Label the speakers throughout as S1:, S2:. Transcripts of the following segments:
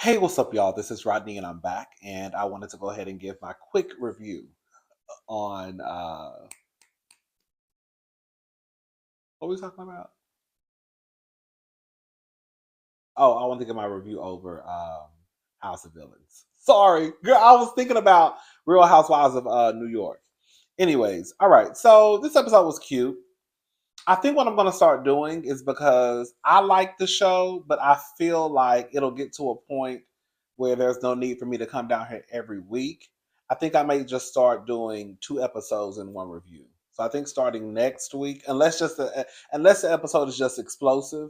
S1: Hey, what's up, y'all? This is Rodney, and I'm back. And I wanted to go ahead and give my quick review on what were we talking about? Oh, I want to give my review over House of Villains. Sorry, girl, I was thinking about Real Housewives of New York. Anyways, all right. So this episode was cute. I think what I'm going to start doing is because I like the show, but I feel like it'll get to a point where there's no need for me to come down here every week. I think I may just start doing 2 episodes in one review. So I think starting next week, unless the episode is just explosive,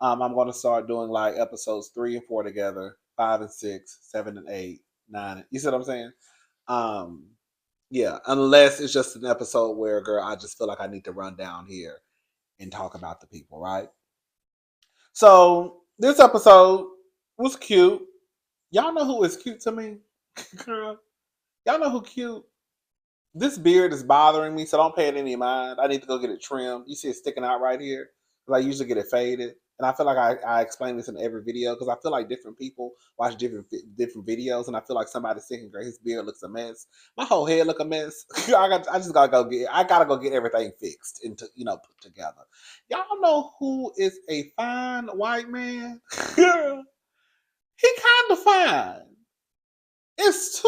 S1: I'm going to start doing like episodes 3 and 4 together, 5 and 6, 7 and 8, 9. You see what I'm saying? Um, yeah, unless it's just an episode where, girl, I just feel like I need to run down here and talk about the people, right? So this episode was cute. Y'all know who is cute to me? Girl, y'all know who cute? This beard is bothering me, so don't pay it any mind. I need to go get it trimmed. You see it sticking out right here? Because I usually get it faded. And I feel like I explain this in every video because I feel like different people watch different videos, and I feel like somebody's thinking, "Great, his beard looks a mess. My whole head look a mess." I gotta go get everything fixed and put together. Y'all know who is a fine white man? Girl, he kind of fine. It's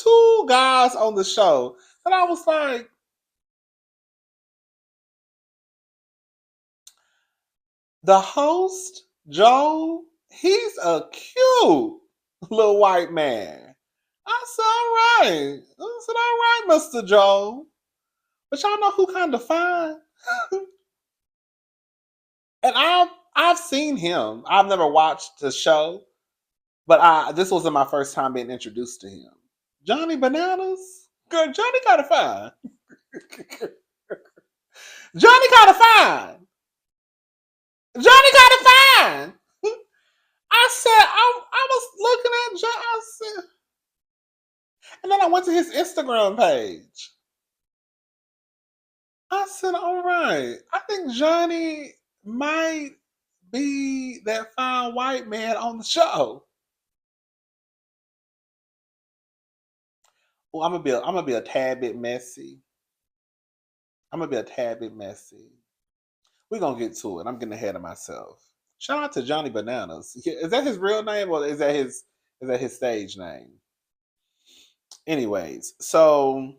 S1: two guys on the show, and I was like, the host, Joe, he's a cute little white man. I said, all right. I said, all right, Mr. Joe. But y'all know who kind of fine? And I've seen him. I've never watched the show, but this wasn't my first time being introduced to him. Johnny Bananas? Girl, Johnny kind of fine. Johnny kind of fine. Johnny kind of fine. I said, I was looking at Johnny. I said, and then I went to his Instagram page. I said, all right, I think Johnny might be that fine white man on the show. Well, I'm gonna be a tad bit messy. I'm gonna be a tad bit messy. We're gonna get to it. I'm getting ahead of myself. Shout out to Johnny Bananas. Is that his real name or is that his stage name? Anyways, so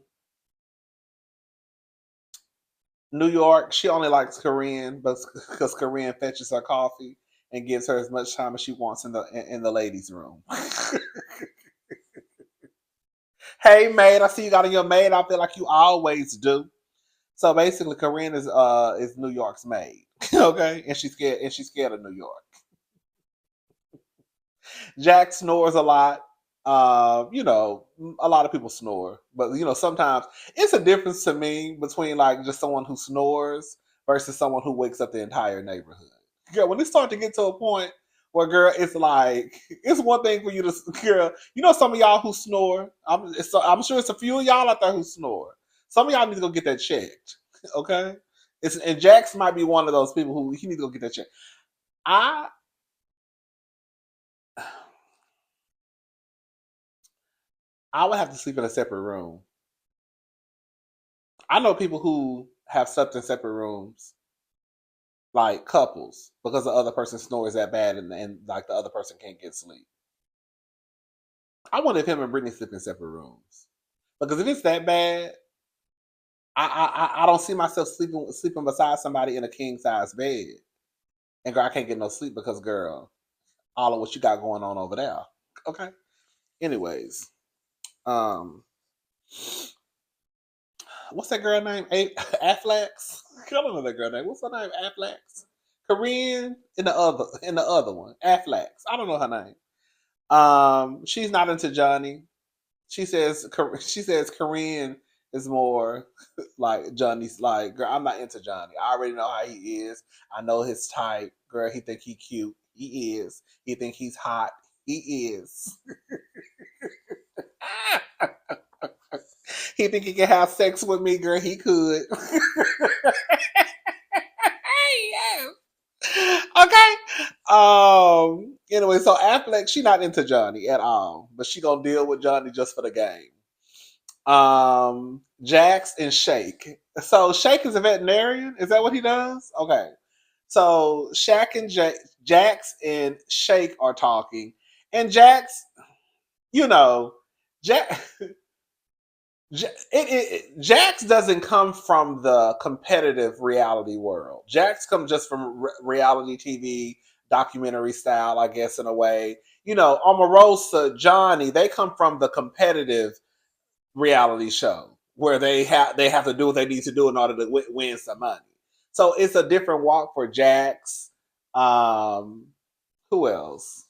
S1: New York, she only likes Korean, but because Korean fetches her coffee and gives her as much time as she wants in the ladies' room. Hey, maid, I see you got on your maid outfit like you always do. So basically, Korean is New York's maid, okay, and she's scared of New York. Jack snores a lot. A lot of people snore, but sometimes it's a difference to me between like just someone who snores versus someone who wakes up the entire neighborhood. Girl, when it starts to get to a point where, girl, it's like it's one thing for you to, girl. Some of y'all who snore. I'm sure it's a few of y'all out there who snore. Some of y'all need to go get that checked. Okay, and Jax might be one of those people who he needs to go get that checked. I I would have to sleep in a separate room. I know people who have slept in separate rooms, like couples, because the other person snores that bad and like the other person can't get sleep. I wonder if him and Brittany sleep in separate rooms. Because if it's that bad, I don't see myself sleeping beside somebody in a king size bed. And girl, I can't get no sleep because, girl, all of what you got going on over there. Okay. Anyways, um, what's that girl name? Afflex? I don't know that girl name. What's her name? Afflex? Korean in the other one. Afflex. I don't know her name. She's not into Johnny. She says Korean is more like Johnny's like, girl, I'm not into Johnny. I already know how he is. I know his type. Girl, he think he cute. He is. He think he's hot. He is. He think he can have sex with me, girl. He could. Yes. Okay. Anyway, so Affleck, she not into Johnny at all, but she gonna deal with Johnny just for the game. Jax and Shake. So Shake is a veterinarian. Is that what he does? Okay. So Shaq and Jax and Shake are talking, and Jax, you know, Jax. Jax doesn't come from the competitive reality world. Jax comes just from reality TV, documentary style, I guess, in a way. Omarosa, Johnny, they come from the competitive reality show where they have to do what they need to do in order to win some money. So it's a different walk for Jax. Um, who else?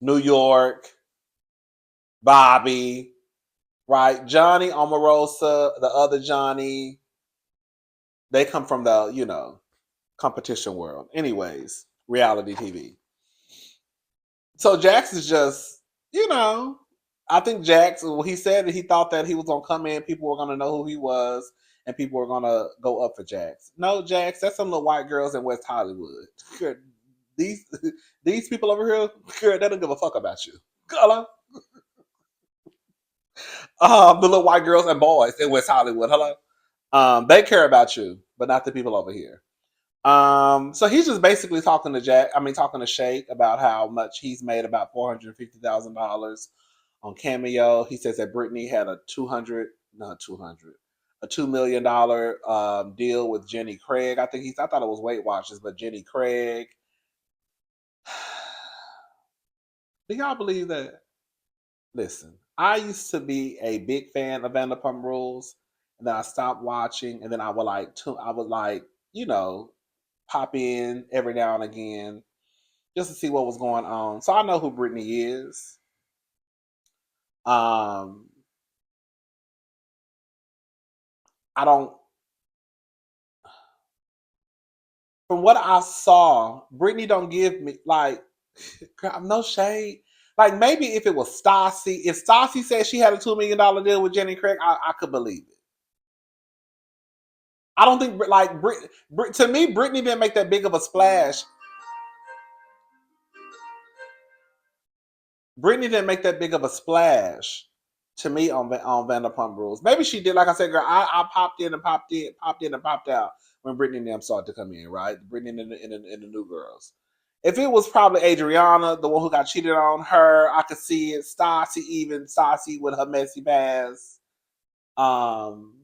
S1: New York, Bobby, right? Johnny Omarosa, the other Johnny, they come from the, competition world. Anyways, reality TV. So Jax is just, I think Jax, well, he said that he thought that he was going to come in, people were going to know who he was, and people were going to go up for Jax. No, Jax, that's some little white girls in West Hollywood. These these people over here, they don't give a fuck about you. Hello? The little white girls and boys in West Hollywood. Hello? They care about you, but not the people over here. So he's just basically talking to Shake about how much he's made, about $450,000 on Cameo. He says that Brittany had a $2 million deal with Jenny Craig. I thought it was Weight Watchers, but Jenny Craig. Do y'all believe that? Listen, I used to be a big fan of Vanderpump Rules, and then I stopped watching, and then you know, pop in every now and again just to see what was going on. So I know who Brittany is. Um, I don't. From what I saw, Brittany don't give me like no shade. Like maybe if it was Stassi, if Stassi said she had a $2 million deal with Jenny Craig, I could believe it. I don't think like to me, Brittany didn't make that big of a splash. Brittany didn't make that big of a splash to me on Vanderpump Rules. Maybe she did. Like I said, girl, I popped in and popped out when Brittany and them started to come in. Right, Brittany and the new girls. If it was probably Adriana, the one who got cheated on, her, I could see it. Stassi with her messy past. Um,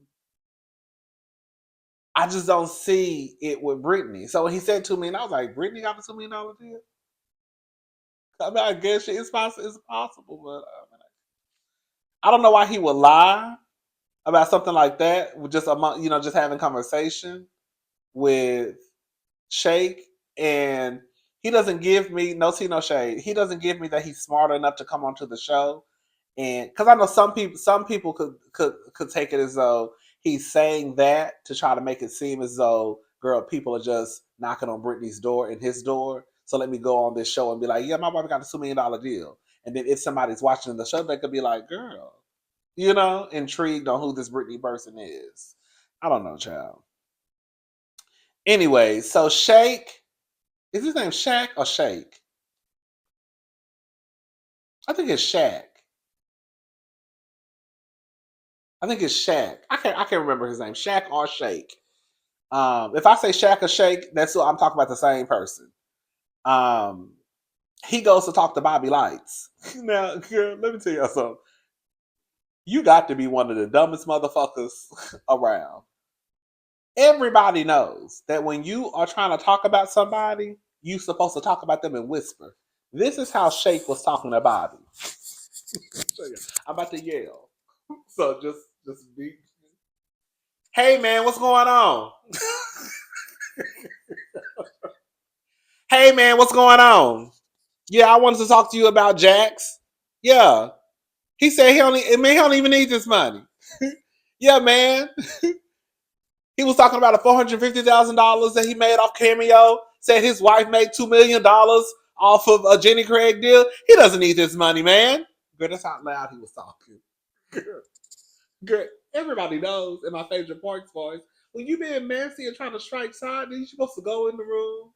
S1: I just don't see it with Brittany. So when he said $2 million, I was like, Brittany got the $2 million deal. I mean, I guess it's possible. It's possible, but I don't know why he would lie about something like that. With just just having conversation with Shake, and he doesn't give me no tea, no shade. He doesn't give me that he's smart enough to come onto the show, and because I know some people could take it as though he's saying that to try to make it seem as though, girl, people are just knocking on Brittany's door and his door. So let me go on this show and be like, yeah, my wife got a $2 million deal. And then if somebody's watching the show, they could be like, girl, intrigued on who this Brittany person is. I don't know, child. Anyway, so Shake, is his name Shaq or Shake? I think it's Shaq. I think it's Shaq. I can't remember his name. Shaq or Shake. If I say Shaq or Shake, that's I'm talking about the same person. Um, he goes to talk to Bobby Lights. Now, girl, let me tell you something. You got to be one of the dumbest motherfuckers around. Everybody knows that when you are trying to talk about somebody, you're supposed to talk about them in whisper. This is how Shake was talking to Bobby. I'm about to yell. So just be. Hey man, what's going on? Hey man, what's going on? Yeah, I wanted to talk to you about Jax. Yeah. He said he don't even need this money. Yeah, man. He was talking about a $450,000 that he made off Cameo. Said his wife made $2 million off of a Jenny Craig deal. He doesn't need this money, man. Girl, that's how loud he was talking. Girl, everybody knows in my favorite Parks voice, when you being messy and trying to strike side, then you supposed to go in the room.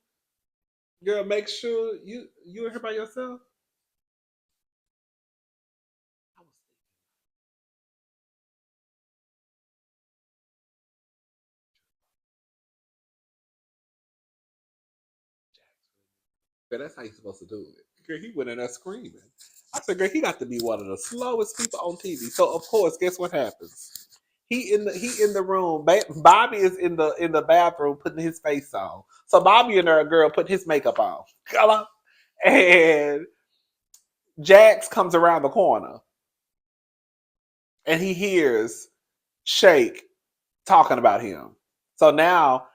S1: Girl, make sure you in here by yourself. I was girl, that's how you're supposed to do it. Girl, he went in there screaming. I said, girl, he got to be one of the slowest people on TV. So of course, guess what happens? He in the room. Bobby is in the bathroom putting his face on. So Bobby and her girl putting his makeup on. Hello? And Jax comes around the corner and he hears Shake talking about him. So now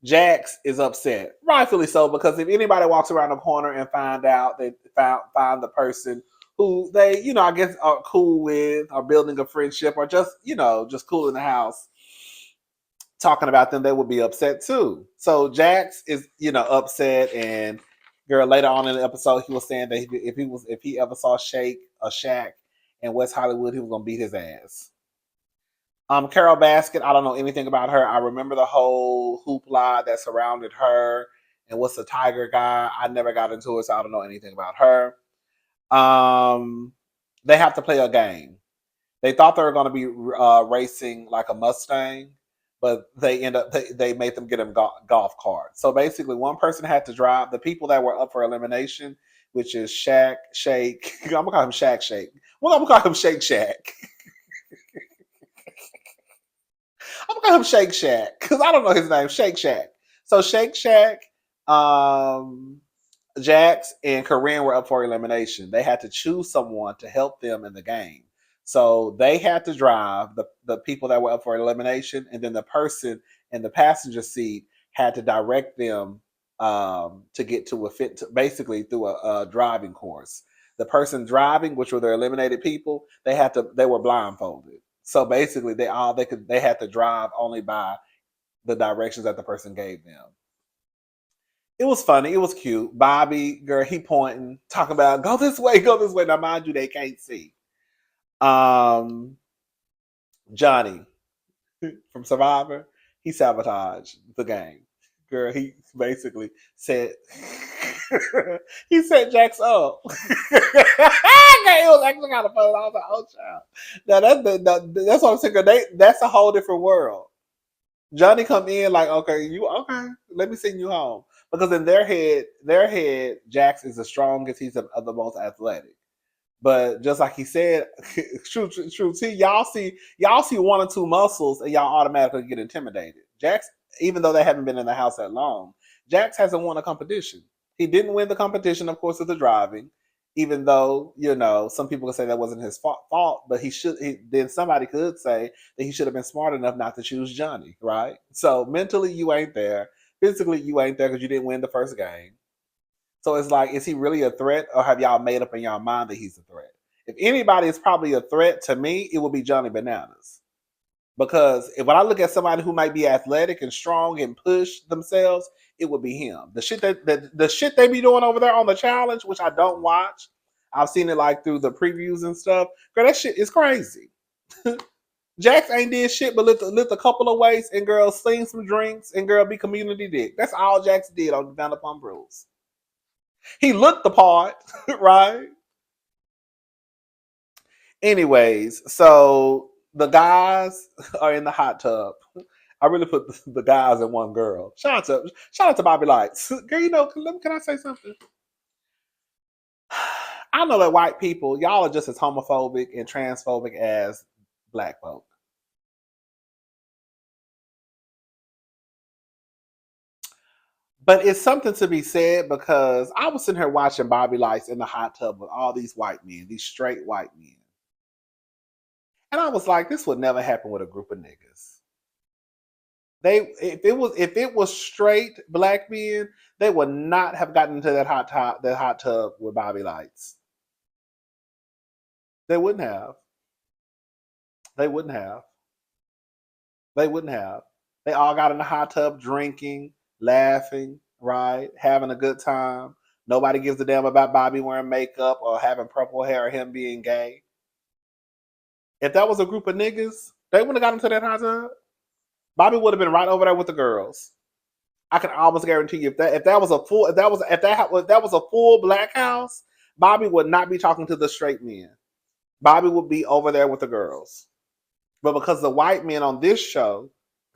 S1: Jax is upset, rightfully so, because if anybody walks around the corner and find out they find the person who they, I guess are cool with, or building a friendship, or just, just cool in the house, talking about them, they would be upset too. So Jax is, upset, and girl, later on in the episode, he was saying that if he ever saw Shake or Shaq in West Hollywood, he was gonna beat his ass. Carol Basket, I don't know anything about her. I remember the whole hoopla that surrounded her and what's the Tiger guy. I never got into it, so I don't know anything about her. They have to play a game. They thought they were going to be racing like a Mustang, but they made them get them golf carts. So basically, one person had to drive. The people that were up for elimination, which is Shaq, Shake. I'm gonna call him Shaq, Shake. Well, I'm gonna call him Shake Shack. I'm gonna call him Shake Shack because I don't know his name. Shake Shack. So Shake Shack, um, Jax, and Corinne were up for elimination. They had to choose someone to help them in the game. So they had to drive the people that were up for elimination, and then the person in the passenger seat had to direct them to get to basically through a driving course. The person driving, which were the eliminated people, they were blindfolded. So basically, they had to drive only by the directions that the person gave them. It was funny. It was cute. Bobby, girl, he pointing, talking about go this way, go this way. Now, mind you, they can't see. Um, Johnny from Survivor, he sabotaged the game. Girl, he basically said he set Jax up. It was actually kind of fun. I was like, oh child. Now that's what I'm saying. That's a whole different world. Johnny come in like, okay, you okay? Let me send you home because in their head, Jax is the strongest. He's the most athletic. But just like he said, true. See, y'all see one or two muscles, and y'all automatically get intimidated. Jax, even though they haven't been in the house that long, Jax hasn't won a competition. He didn't win the competition, of course, of the driving. Even though some people could say that wasn't his fault, but then somebody could say that he should have been smart enough not to choose Johnny, right? So mentally, you ain't there. Physically, you ain't there because you didn't win the first game. So it's like, is he really a threat, or have y'all made up in y'all mind that he's a threat? If anybody is probably a threat to me, it would be Johnny Bananas. Because when I look at somebody who might be athletic and strong and push themselves, it would be him. The shit they be doing over there on the challenge, which I don't watch. I've seen it like through the previews and stuff. Girl, that shit is crazy. Jax ain't did shit but lift a couple of weights and girl sling some drinks and girl be community dick. That's all Jax did on Vanderpump Rules. He looked the part, right? Anyways, so the guys are in the hot tub. I really put the guys in one girl. Shout out to Bobby Lights. Girl, can I say something? I know that white people, y'all are just as homophobic and transphobic as black folk. But it's something to be said because I was sitting here watching Bobby Lights in the hot tub with all these white men, these straight white men. And I was like, this would never happen with a group of niggas. If it was straight black men, they would not have gotten into that hot tub with Bobby Lights. They wouldn't have. They wouldn't have. They wouldn't have. They all got in the hot tub drinking, laughing, right, having a good time. Nobody gives a damn about Bobby wearing makeup or having purple hair or him being gay. If that was a group of niggas, they wouldn't have got into that hot tub. Bobby would have been right over there with the girls. I can almost guarantee you if that was a full if that was a full black house, Bobby would not be talking to the straight men. Bobby would be over there with the girls. But because the white men on this show,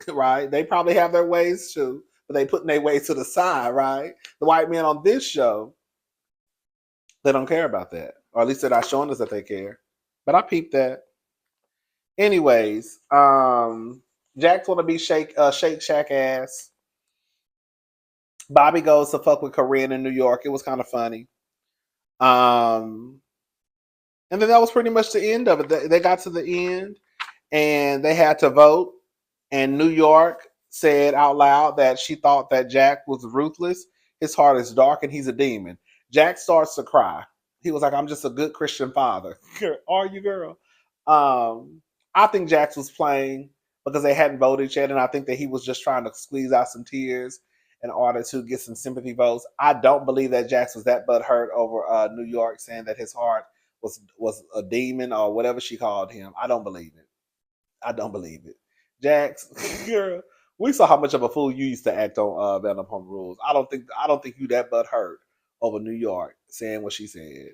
S1: right, they probably have their ways too, but they putting their ways to the side, right? The white men on this show, they don't care about that, or at least they're not showing us that they care. But I peeped that. Anyways, Jax want to be Shake Shack ass. Bobby goes to fuck with Corinne in New York. It was kind of funny. Um, and then that was pretty much the end of it. They got to the end and they had to vote. And New York said out loud that she thought that Jack was ruthless. His heart is dark and he's a demon. Jack starts to cry. He was like, I'm just a good Christian father. Are you, girl? I think Jax was playing because they hadn't voted yet. And I think that he was just trying to squeeze out some tears in order to get some sympathy votes. I don't believe that Jax was that butthurt over New York saying that his heart was a demon or whatever she called him. I don't believe it. I don't believe it. Jax, girl, we saw how much of a fool you used to act on Vanderpump Rules. I don't think you that butt hurt over New York saying what she said.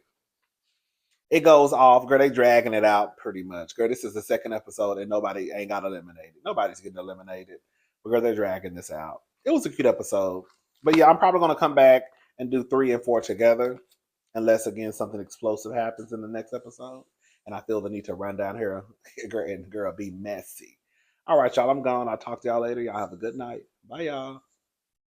S1: It goes off, girl. They dragging it out pretty much, girl. This is the second episode and nobody ain't got eliminated. Nobody's getting eliminated, but girl, they're dragging this out. It was a cute episode, but yeah, I'm probably gonna come back and do 3 and 4 together, unless again something explosive happens in the next episode, and I feel the need to run down here and girl be messy. All right, y'all, I'm gone. I'll talk to y'all later. Y'all have a good night. Bye, y'all.